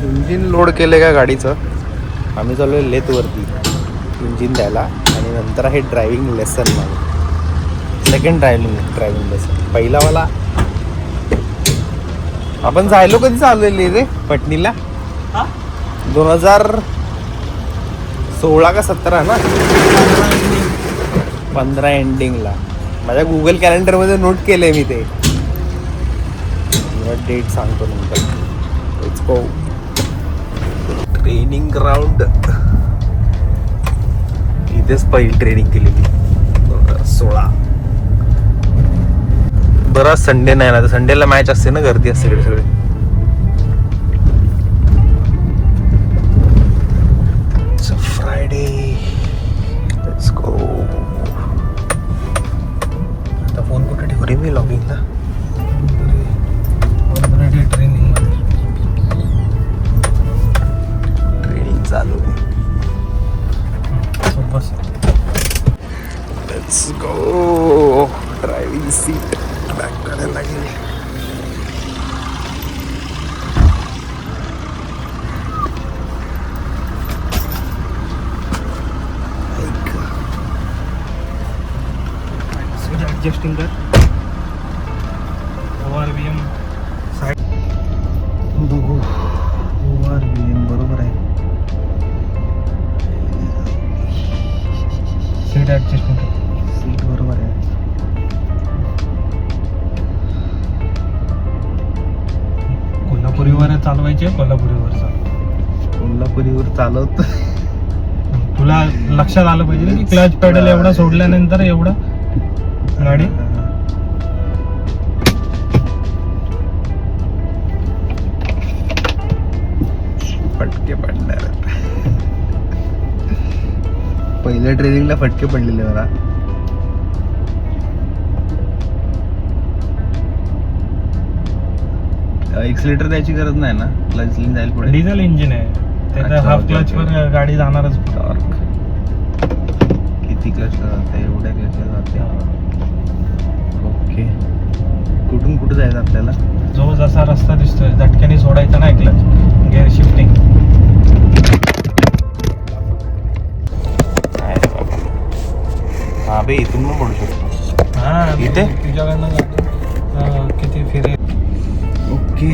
Engine load केलं का गाडीचं. आम्ही चालू आहे लेथवरती इंजिन द्यायला आणि नंतर आहे ड्रायव्हिंग लेसन माझं. Second driving lesson. पहिलावाला आपण जायलो कधी चाललेली रे पटणीला 2016 का 17 ना 15 एंडिंगला. माझ्या गुगल कॅलेंडरमध्ये नोट केलंय मी ते. डेट सांगतो नंतर. Let's go. Training ground. इथेच पहिली ट्रेनिंग केलेली 2016. बरं संडे नाही ना, तर संडेला मॅच असते ना, गर्दी असते इकडे सगळे. फ्रायडे. Let's go. आता फोन कुठे ठेवू रे मी लॉगिंगला. ट्रेनिंग चालू. Let's go. Driving seat back करायला लागेल. ॲडजस्टिंग कर. ORVM साईड बघू. ORVM बरोबर आहे. सीट ॲडजस्टिंग कर. सीट बरोबर आहे. कोल्हापुरीवर चालवायचे. कोल्हापुरीवर चालवत. तुला लक्षात आलं पाहिजे की क्लच पेडल एवढा सोडल्यानंतर एवढं गाडी फटके पडणार. पहिल्या ट्रेनिंगला फटके पडलेले मला. एक्सिलेटर द्यायची गरज नाही ना. क्लच जाईल पुढे. डिझेल इंजिन आहे त्याचा. हाफ क्लच वर गाडी जाणारच. टॉर्क किती क्लच जाते. एवढ्या क्लच जाते. ओके. कुठून कुठे जायचं आपल्याला. जो जसा रस्ता दिसतोय झटक्याने सोडायचा नाही क्लच. Gear shifting. हा बे इथून पण पडू शकतो. हा इथे तुझ्याकडनं किती फिरे. ओके.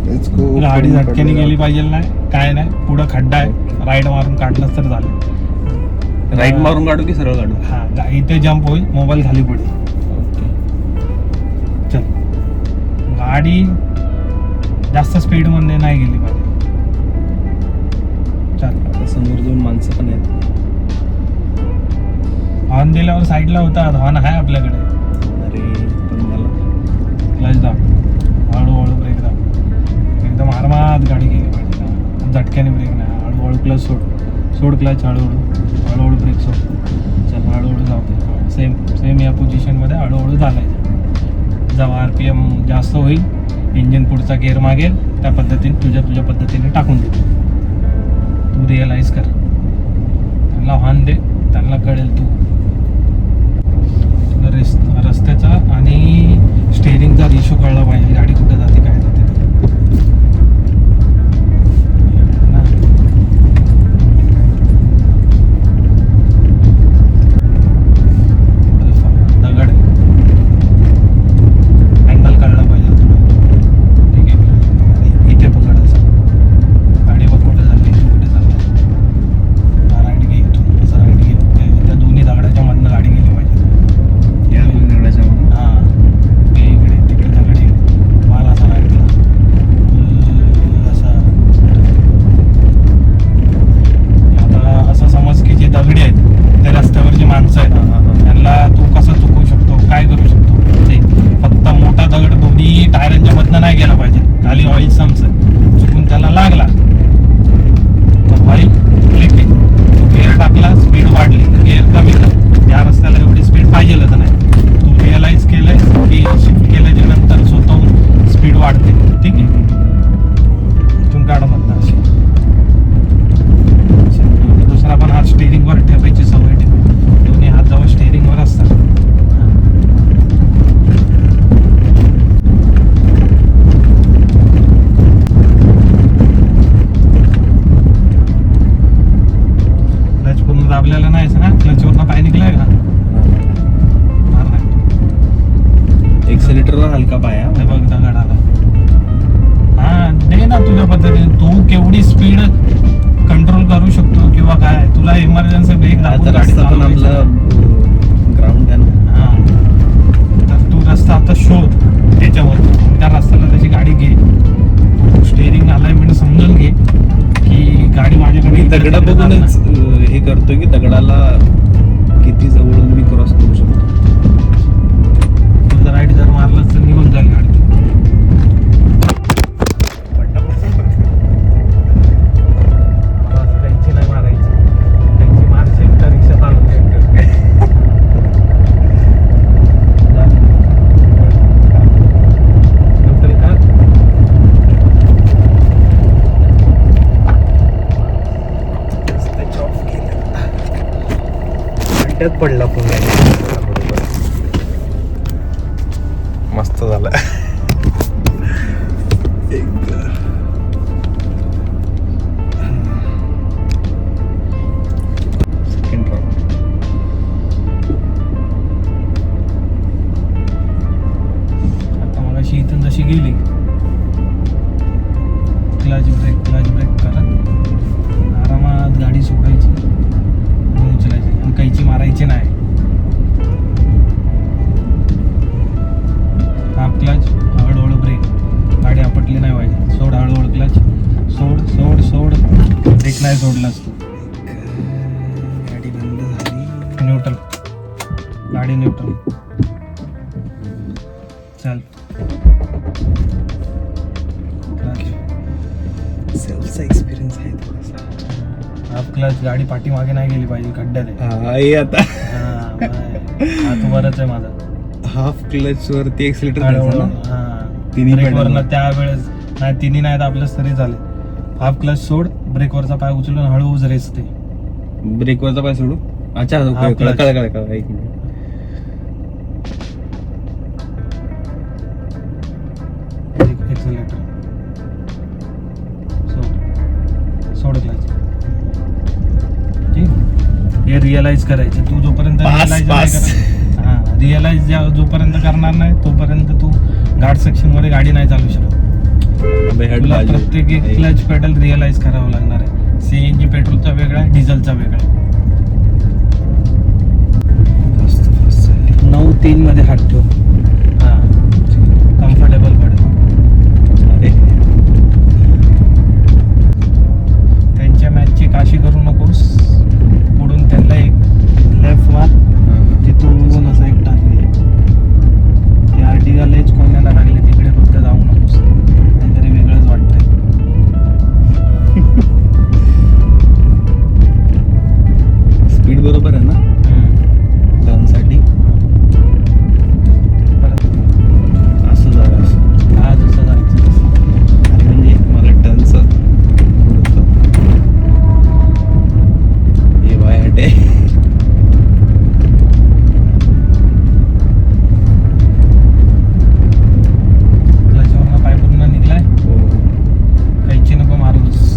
Let's go. गाडी झटक्याने गेली पाहिजे नाही. काय नाही. पुढं खड्डा आहे. राईट मारून काढलं तर झालं. राईट मारून काढू की सरळ काढू. हा इथे जंप होईल. मोबाईल खाली पडेल. चल. गाडी जास्त स्पीड मध्ये नाही गेली पाहिजे. चल. आता समोर दोन माणसं पण आहेत. हॉर्न दिल्यावर साईडला होता. हॉर्न आहे आपल्याकडे. अरे पण मला क्लच दाब. हळूहळू ब्रेक दाब. एकदम आरामात गाडी गेली पाहिजे. झटक्याने ब्रेक नाही. हळूहळू क्लच सोड क्लच. हळूहळू ब्रेक सोड. चल हळूहळू जाऊ दे. सेम या पोझिशनमध्ये हळूहळू चालायचं. जेव्हा RPM जास्त होईल इंजिन पुढचा गेअर मागेल त्या पद्धतीने तुझ्या पद्धतीने टाकून दे. तू रिअलाइज कर. त्यांना हॉर्न दे. त्यांना कळेल तुला रस्त्याचा आणि स्टेअरिंगचा रेशो कळला पाहिजे. गाडी कुठे जाते काय जाते. दगड अँगल कळला पाहिजे तुला. ठीक आहे. इथे पकड असं. गाडी बघ कुठे जाते कुठे चालते. राईट घे. इथून असं राईट घे. त्या दोन्ही दगडाच्या मधनं गाडी गेली पाहिजे. या दोन निवडायच्या म्हणून. हां ते इकडे तिकडे दगड आहे. माल असा राईटला असा. आता असं समज की जे दगडी आहेत ते रस्त्यावरची माणसं आहेत. त्यांना तू कसं चुकवू शकतो. काय करू शकतो. ते फक्त मोठा दगड दोन्ही टायरांच्या मधनं नाही गेला पाहिजे. खाली ऑइल सम्स चुकून त्याला लागला तर ऑइल लिकेज. गिअर टाकला स्पीड वाढली. गिअर कमी झाला. या रस्त्याला एवढी स्पीड पाहिजेलच नाही. तू रिअलाइज केलंय की शिफ्ट केल्याच्या नंतर स्वतःहून स्पीड वाढते. ठीक आहे. इथून काढ मधनं अशी. दुसरा पण हात स्टेअरिंगवर ठेवायची सवय ठेव. दोन्ही हात जवळ स्टेअरिंगवर असतात. इमर्जन्सी ब्रेक दाबून गाडी रस्ता पण चालवायची. आपला ग्राउंड आहे ना. हा. तर तू रस्ता आता शोध त्याच्यावर, त्या रस्त्याला त्याची गाडी घे, स्टेअरिंग अलाइनमेंट समजून घे की गाडी माझ्याकडे मी दगडा बघूनच हे करतोय की दगडाला किती जवळून मी क्रॉस करू शकतो. तू जर राईट जर मारलास तर निघून जाईल गाडी. त्यांची नाही मारायची, त्यांची मारशील तर रिक्षा चालू खड्ड्यात पडला पुन्हा. मस्त झालं. Second round. आता मगाशी इथून जशी गेली क्लच ब्रेक करत आरामात गाडी सोडायची आणि उचलायची आणि कैची मारायची नाही. हाफ क्लच, हळूहळू ब्रेक, गाडी आपटली नाही पाहिजे. सोड हळूहळू क्लच, सोड सोड सोड, ब्रेक नाही सोडलास तू. गाडी बंद झाली. न्यूट्रल, गाडी न्यूट्रल. चल सेल्फचा एक्सपिरियन्स आहे थोडासा. हाफ क्लच, गाडी पाठीमागे नाही गेली पाहिजे, खड्ड्यात आहे. हा हे आता हा, हा तू बरंच आहे माझा. हाफ क्लच वरती एक्सिलेटर हळूहळू, द्यायचा ना. हा. तिन्ही ब्रेकवरनं pedal. त्यावेळेस नाही, तिन्ही नाही तर आपलं तरी झाले. हाफ क्लच सोड, ब्रेकवरचा पाय उचलून हळूच रेस ते. ब्रेकवरचा पाय सोडू. अच्छा हा, कळलं clutch. कळलं. एक मिनिट. एक्सिलेटर सोड क्लच. ठीक, हे रिअलाइज करायचं तू जोपर्यंत रिअलाइज जोपर्यंत करणार नाही तोपर्यंत तू घाट सेक्शन मध्ये गाडी नाही चालू शकत. तुला प्रत्येक एक क्लच पेडल रिअलाइज करावं लागणार आहे. सीएनजी पेट्रोलचा वेगळा, डिझेलचा वेगळा. 9-3 मध्ये हात ठेव. हा, कम्फर्टेबल पडेल. त्यांच्या मॅचची काशी करू नकोस. पुढून त्यांना एक लेफ्ट मार, तिथून असं एक टाकले. ते आर्टिकलेच कोणाला लागले तिकडे फक्त जाऊ नकोस, काहीतरी वेगळंच वाटतंय. स्पीड बरोबर आहे ना टर्नसाठी. परत असं झालं असं. हा जसं जायचं तसं. अरे म्हणजे मला टर्नचं हे बाय हटे. क्लचवरनं पाय पूर्ण निघलाय, काहीची नको मारूस.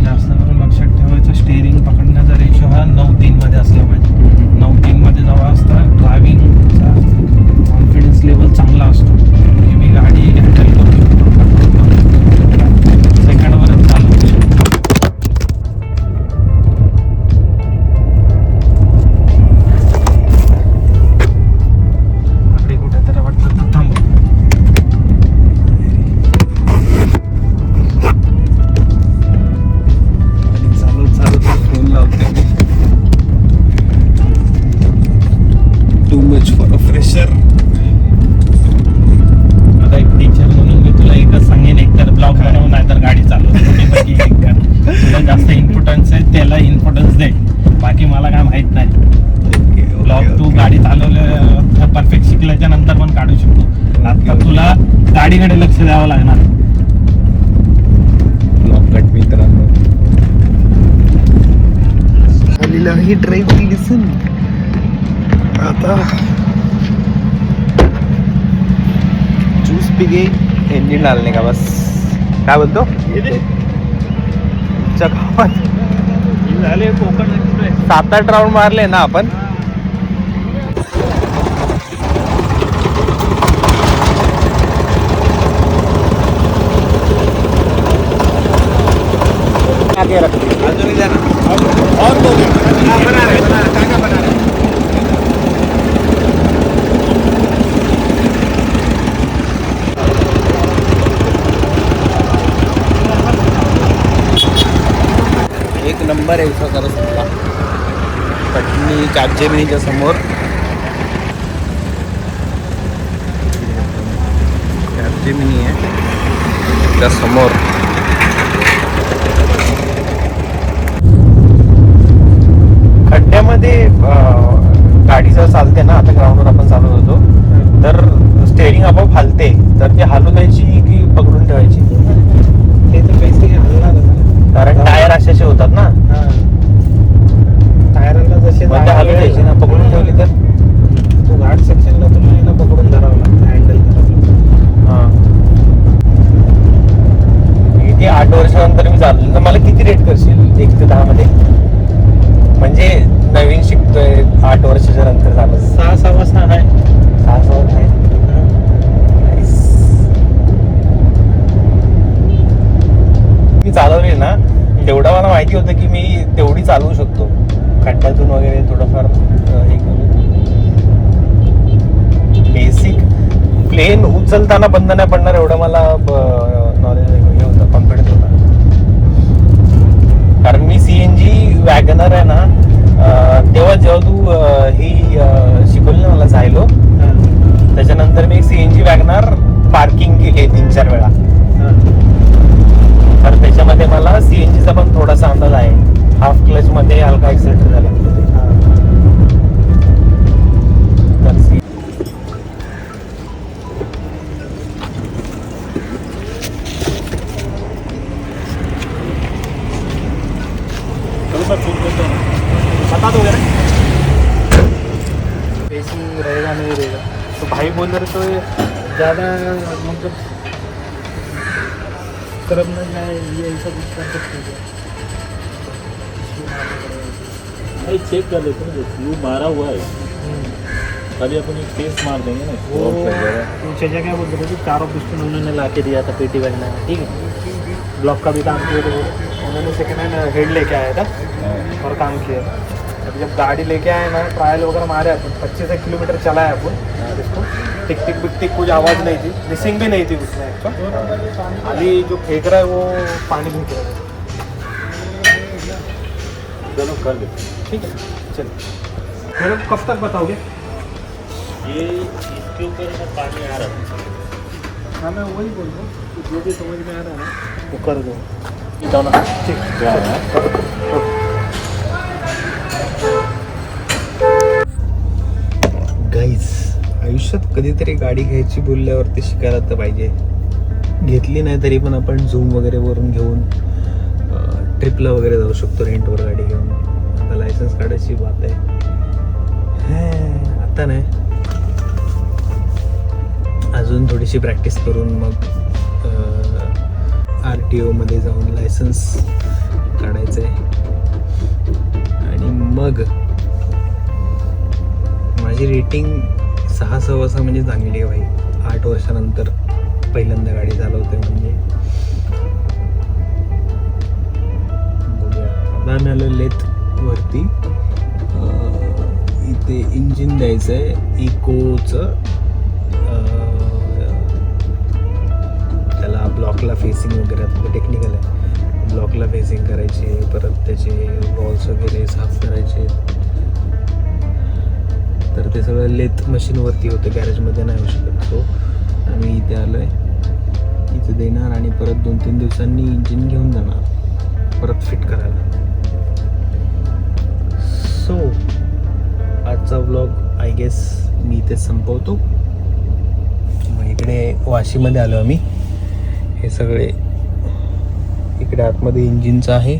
जास्त करून लक्षात ठेवायचं, स्टेअरिंग पकडण्याचा रेशो हा 9-3 मध्ये असला पाहिजे. 9-3 मध्ये जेव्हा असतं ड्रायव्हिंगचा कॉन्फिडन्स लेवल चांगला असतो की मी गाडी हँडल करू शकतो, सेकंडवरच चालवू शकतो. गाडी कुठे तर वाटतं तर थांबव. आणि चालू फोन लावते मी. Too much for a fresher. आता एक टीचर म्हणून मी तुला एकच सांगेन, एकतर ब्लॉग बनव नाही तर गाडी चालव. दोन्हीपैकी एक कर. तुला जास्त इम्पॉर्टन्स आहे त्याला इम्पॉर्टन्स दे, बाकी मला काय माहित नाही. ब्लॉग तू गाडी चालवलं परफेक्ट शिकल्याच्या नंतर पण काढू शकतो. आता तुला गाडीकडे लक्ष द्यावं लागणार. ब्लॉग कट मित्रांनो. ही ड्राईव्ह लिसन आता जूस पी गए, इंजिन डालने का बस. काय बोलतो झाले कोकण एक्सप्रेस 7-8 राऊंड मारले ना आपण. घे रखते अजून द्या ना और दो बना रहे काका बना रहे एक नंबर आहे इथं खरंच तुला पटनी कॅपजेमिनीच्या समोर कॅपजेमिनी आहे त्या समोर खड्ड्यामध्ये गाडी जर चालते ना आता ग्राउंडवर आपण चालत होतो तर स्टेअरिंग आपोआप हलते तर ती हलू द्यायची की पकडून ठेवायची ते तर बेसिक हलणार कारण टायर असे होतात ना टायरांना जसे मग ते हलू द्यायची ना पकडून ठेवली तर तो घाट सेक्शनला तुम्हाला पकडून धरावं लागतं हँडल करावं हां किती 8 वर्षानंतर मी चाललो तर मला किती रेट करशील 1 ते 10 मध्ये म्हणजे नवीन शिकतोय 8 वर्षाच्या नंतर झालं 6 आहे 6 आहे मी चालवली ना तेवढं मला माहिती होतं की मी तेवढी चालवू शकतो खड्ड्यातून वगैरे थोडंफार हे करून बेसिक प्लेन उचलताना बंद नाही पडणार एवढं मला नॉलेज हे होतं कॉन्फिडन्स होता कारण मी CNG वॅगनर आहे ना तेव्हा जेव्हा तू ही शिकवली ना मला जायलो त्याच्यानंतर मी CNG वॅगनर पार्किंग केली 3-4 वेळा तर त्याच्यामध्ये मला CNG चा पण थोडासा अंदाज आहे हाफ क्लच मध्ये हलका एक्सिलेटर झाला बता दो यार फेसिंग रहेगा नहीं रहेगा तो भाई बोल रहे तो ज़्यादा मतलब तरफ न जाए ये ऐसा कुछ कर सकते हैं नहीं चेक कर लेते ना फ्यू मारा हुआ है खाली अपन एक टेस्ट मार देंगे ना वो चचा क्या बोलते थे कि 4 पिस्टन उन्होंने ला के दिया था पेटी वगैरह में ठीक है ब्लॉक का भी काम किया था उन्होंने सेकेंड हैंड हेड लेके आया था और काम किया अब जब गाड़ी लेके आए ना ट्रायल वगैरह मारे अपन 25 किलोमीटर चलाए अपन इसको टिक टिक बिक टिक कुछ आवाज़ नहीं थी मिसिंग भी नहीं थी उसमें एक्चुअल खाली जो फेंक रहा है वो पानी फेंक रहा है चलो कर लेते ठीक है चलिए मेरे को कब तक बताओगे ये इसके ऊपर ना पानी आ रहा है हाँ मैं वही बोल रहा हूँ जो भी समझ में आ रहा है ना वो कर दो ठीक गाईज आयुष्यात कधीतरी गाडी घ्यायची बोलल्यावरती शिकायला तर पाहिजे घेतली नाही तरी पण आपण झूम वगैरे वरून घेऊन ट्रिपला वगैरे जाऊ शकतो रेंटवर गाडी घेऊन आता लायसन्स काढायची बात आहे आता नाही अजून थोडीशी प्रॅक्टिस करून मग RTO मध्ये जाऊन लायसन्स काढायचं आहे आणि मग माझी रेटिंग 6.6 म्हणजे चांगली आहे भाई 8 वर्षानंतर पहिल्यांदा गाडी चालवते म्हणजे बघूया आता आम्ही आलो लेथ वरती इथे इंजिन द्यायचं आहे इकोचं त्याला ब्लॉकला फेसिंग वगैरे थोडं टेक्निकल आहे ब्लॉकला फेसिंग करायचे परत त्याचे वॉल्स वगैरे साफ करायचे तर ते सगळं लेथ मशीनवरती होतं गॅरेजमध्ये नाही होऊ शकत सो आम्ही इथे आलो आहे इथे देणार आणि परत 2-3 दिवसांनी इंजिन घेऊन जाणार परत फिट करायला सो आजचा व्लॉग आय गेस मी इथे संपवतो मग इकडे वाशीमध्ये आलो आम्ही हे सगळे इकडे आतमध्ये इंजिनचं आहे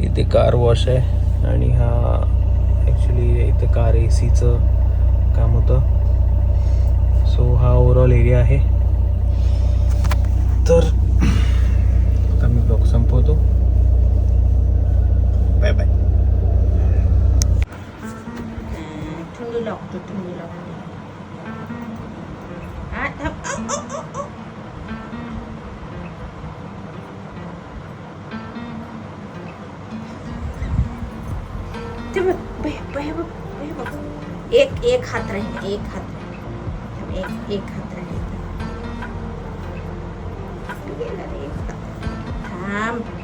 इथे कार वॉश आहे आणि हा ॲक्च्युली इथे कार ACचं काम होतं सो हा ओव्हरऑल एरिया आहे तर आता मी ब्लॉग संपवतो बाय बाय ठेवली लागतो ठेवली लागतो ते बघ एक हात राहील एक हात एक हात राहील गेला रे एक हात थांब